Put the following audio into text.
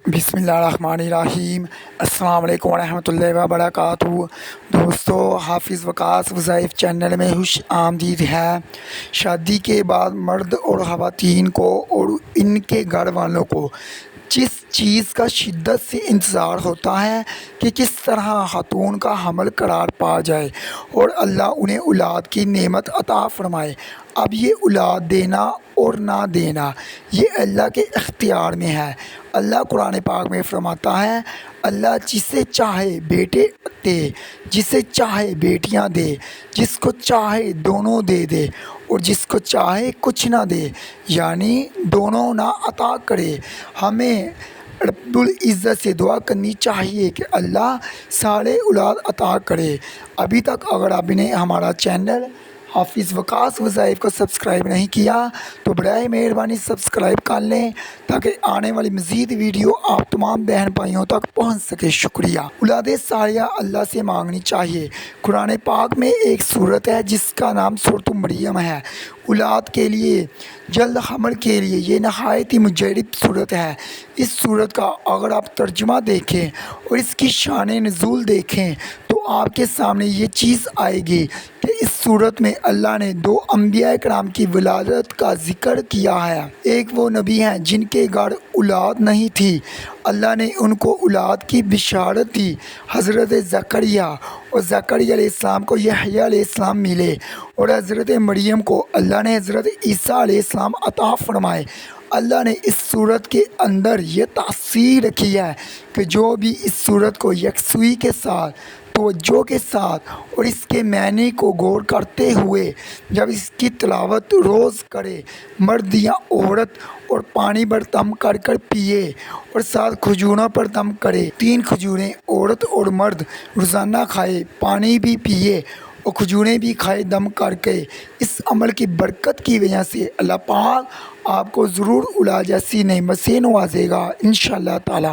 بسم اللہ الرحمن الرحیم۔ السلام علیکم ورحمۃ اللہ وبرکاتہ۔ دوستو، حافظ وقاص وظائف چینل میں خوش آمدید ہے۔ شادی کے بعد مرد اور خواتین کو اور ان کے گھر والوں کو جس چیز کا شدت سے انتظار ہوتا ہے کہ کس طرح خاتون کا حمل قرار پا جائے اور اللہ انہیں اولاد کی نعمت عطا فرمائے، اب یہ اولاد دینا اور نہ دینا یہ اللہ کے اختیار میں ہے۔ اللہ قرآن پاک میں فرماتا ہے، اللہ جسے چاہے بیٹے دے، جسے چاہے بیٹیاں دے، جس کو چاہے دونوں دے دے اور جس کو چاہے کچھ نہ دے، یعنی دونوں نہ عطا کرے۔ ہمیں رب العزت سے دعا کرنی چاہیے کہ اللہ سارے اولاد عطا کرے۔ ابھی تک اگر آپ نے ہمارا چینل حافظ وقاص وظائف کو سبسکرائب نہیں کیا تو برائے مہربانی سبسکرائب کر لیں تاکہ آنے والی مزید ویڈیو آپ تمام بہن بھائیوں تک پہنچ سکے۔ شکریہ۔ اولاد سالیہ اللہ سے مانگنی چاہیے۔ قرآن پاک میں ایک سورت ہے جس کا نام سورۃ مریم ہے۔ اولاد کے لیے، جلد حمل کے لیے یہ نہایت ہی مجرب صورت ہے۔ اس صورت کا اگر آپ ترجمہ دیکھیں اور اس کی شان نزول دیکھیں تو آپ کے سامنے یہ چیز آئے گی کہ اس صورت میں اللہ نے دو انبیاء کرام کی ولادت کا ذکر کیا ہے۔ ایک وہ نبی ہیں جن کے گھر اولاد نہیں تھی، اللہ نے ان کو اولاد کی بشارت دی۔ حضرت زکریا، اور زکریا علیہ السلام کو یحییٰ علیہ السلام ملے، اور حضرت مریم کو اللہ نے حضرت عیسیٰ علیہ السلام عطا فرمائے۔ اللہ نے اس صورت کے اندر یہ تاثیر رکھی ہے کہ جو بھی اس صورت کو یکسوئی کے ساتھ، توجہ کے ساتھ اور اس کے معنی کو غور کرتے ہوئے جب اس کی تلاوت روز کرے، مرد یا عورت، اور پانی پر دم کر کر پیے اور 7 کھجوروں پر دم کرے، 3 کھجوریں عورت اور مرد روزانہ کھائے، پانی بھی پیے اور کھجوریں بھی کھائے دم کر کے، اس عمل کی برکت کی وجہ سے اللہ پاک آپ کو ضرور اولاد جیسی نعمت سے نوازے گا انشاءاللہ تعالی۔